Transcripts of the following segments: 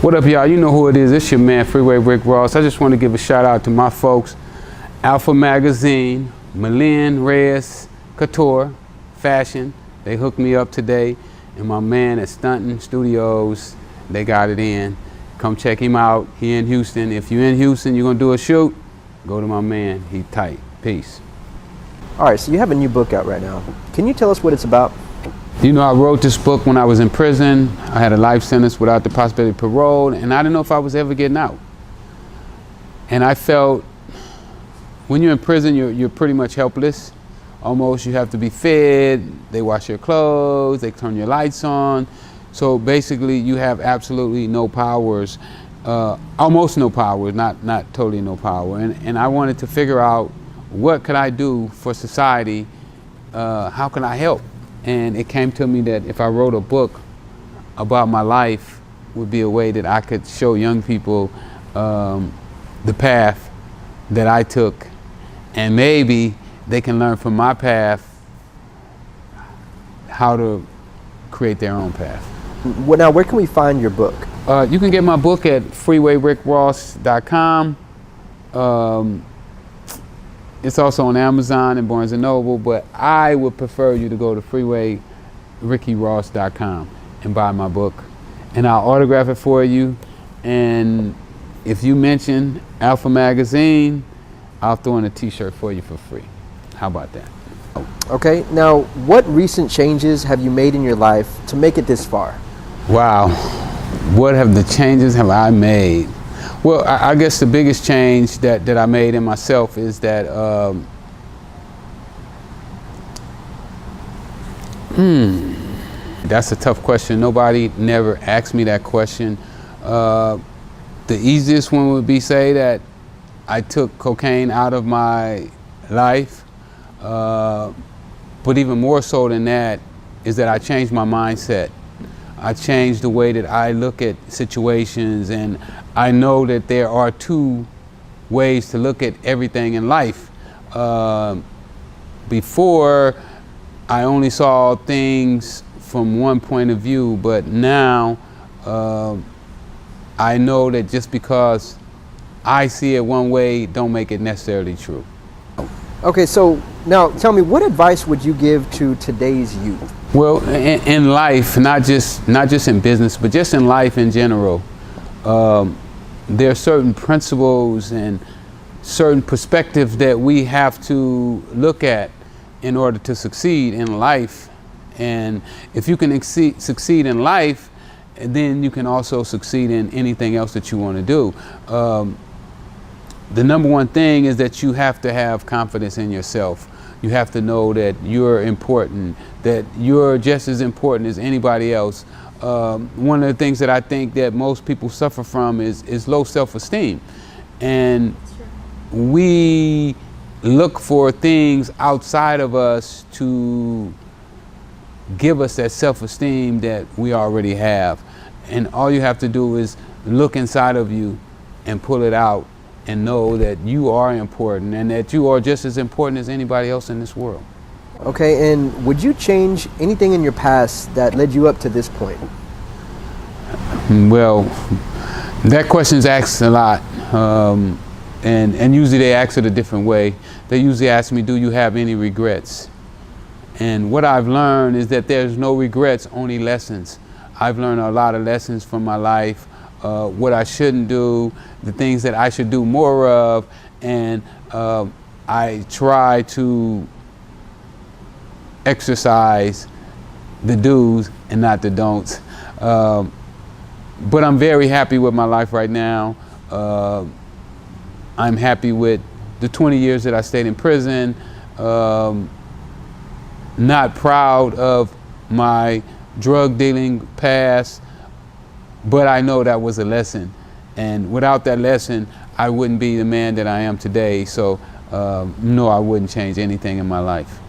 What up, y'all? You know who it is. It's your man, Freeway Rick Ross. I just want to give a shout out to my folks, Alpha Magazine, Malin Reyes Couture Fashion. They hooked me up today. And my man at Stunting Studios, they got it in. Come check him out. He in Houston. If you're in Houston, you're going to do a shoot, go to my man. He tight. Peace. All right, so you have a new book out right now. Can you tell us what it's about? You know, I wrote this book when I was in prison. I had a life sentence without the possibility of parole, and I didn't know if I was ever getting out. And I felt when you're in prison, you're pretty much helpless. Almost, you have to be fed, they wash your clothes, they turn your lights on. So basically, you have absolutely no powers, almost no powers, not totally no power. And I wanted to figure out what could I do for society, how can I help? And it came to me that if I wrote a book about my life, would be a way that I could show young people the path that I took, and maybe they can learn from my path how to create their own path. Well, now, where can we find your book? You can get my book at freewayrickross.com. It's also on Amazon and Barnes & Noble, but I would prefer you to go to freewayrickross.com and buy my book. And I'll autograph it for you. And if you mention Alpha Magazine, I'll throw in a t-shirt for you for free. How about that? Okay, now what recent changes have you made in your life to make it this far? Wow, what have the changes have I made? Well, I guess the biggest change that I made in myself is that that's a tough question. Nobody never asked me that question. The easiest one would be say that I took cocaine out of my life, but even more so than that is that I changed my mindset. I changed the way that I look at situations, and I know that there are two ways to look at everything in life. Before, I only saw things from one point of view, but now I know that just because I see it one way, don't make it necessarily true. Okay, so now tell me, what advice would you give to today's youth? Well, in life, not just in business, but just in life in general, there are certain principles and certain perspectives that we have to look at in order to succeed in life. And if you can succeed in life, then you can also succeed in anything else that you want to do. The number one thing is that you have to have confidence in yourself. You have to know that you're important, that you're just as important as anybody else. One of the things that I think that most people suffer from is low self-esteem. And we look for things outside of us to give us that self-esteem that we already have. And all you have to do is look inside of you and pull it out and know that you are important and that you are just as important as anybody else in this world. Okay, and would you change anything in your past that led you up to this point? Well, that question is asked a lot, and usually they ask it a different way. They usually ask me, do you have any regrets? And what I've learned is that there's no regrets, only lessons. I've learned a lot of lessons from my life, what I shouldn't do, the things that I should do more of, and I try to exercise the do's and not the don'ts. But I'm very happy with my life right now. I'm happy with the 20 years that I stayed in prison. Not proud of my drug dealing past, but I know that was a lesson. And without that lesson, I wouldn't be the man that I am today. So no, I wouldn't change anything in my life.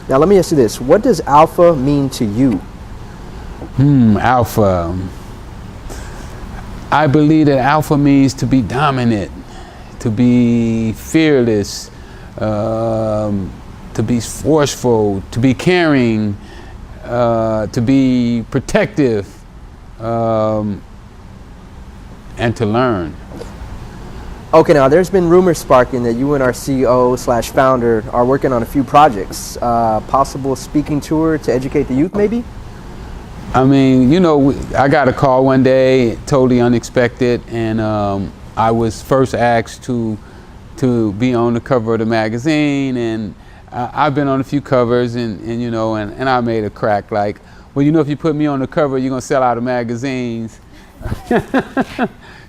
Now let me ask you this, what does alpha mean to you? Alpha. I believe that alpha means to be dominant, to be fearless, to be forceful, to be caring, to be protective, and to learn. Okay, now there's been rumors sparking that you and our CEO/founder are working on a few projects. Possible speaking tour to educate the youth, maybe? I mean, you know, I got a call one day, totally unexpected, and I was first asked to be on the cover of the magazine, and I've been on a few covers, and you know, and I made a crack like, well, you know, if you put me on the cover, you're gonna sell out of magazines.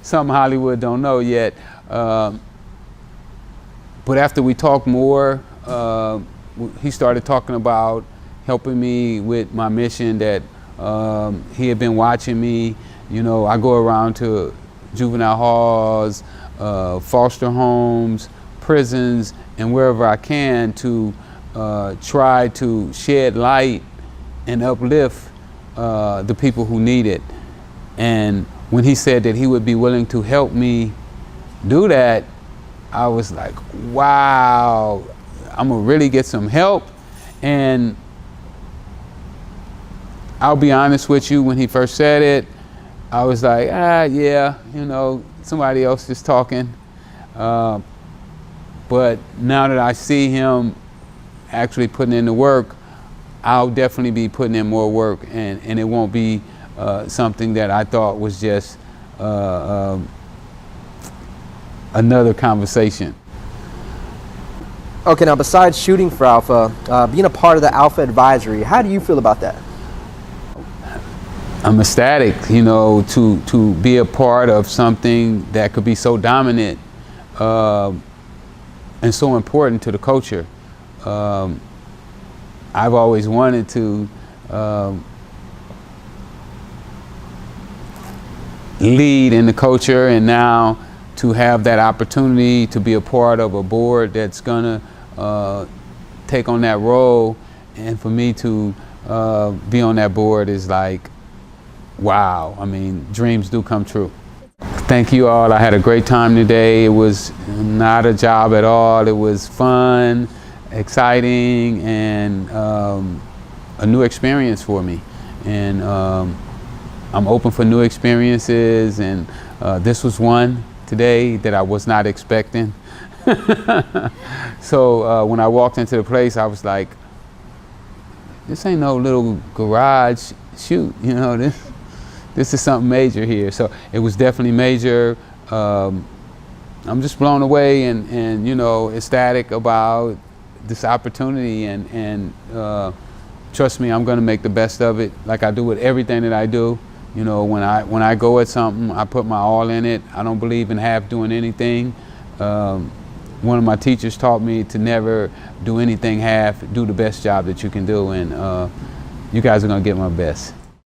Something Hollywood don't know yet. But after we talked more, he started talking about helping me with my mission that he had been watching me. You know, I go around to juvenile halls, foster homes, prisons, and wherever I can to try to shed light and uplift the people who need it. And when he said that he would be willing to help me do that, I was like, wow, I'm gonna really get some help. And I'll be honest with you, when he first said it, I was like, yeah, you know, somebody else is talking. But now that I see him actually putting in the work, I'll definitely be putting in more work, and it won't be something that I thought was just another conversation. Okay, now besides shooting for Alpha, being a part of the Alpha Advisory, how do you feel about that? I'm ecstatic, you know, to be a part of something that could be so dominant and so important to the culture. I've always wanted to lead in the culture, and now to have that opportunity to be a part of a board that's gonna take on that role, and for me to be on that board is like, wow. I mean, dreams do come true. Thank you all. I had a great time today. It was not a job at all. It was fun, exciting, and a new experience for me. And I'm open for new experiences, and this was one today that I was not expecting. So when I walked into the place, I was like, this ain't no little garage shoot, you know, this is something major here. So it was definitely major. I'm just blown away and you know, ecstatic about this opportunity, and trust me, I'm gonna make the best of it, like I do with everything that I do. You know, when I go at something, I put my all in it. I don't believe in half doing anything. One of my teachers taught me to never do anything half, do the best job that you can do, and you guys are gonna get my best.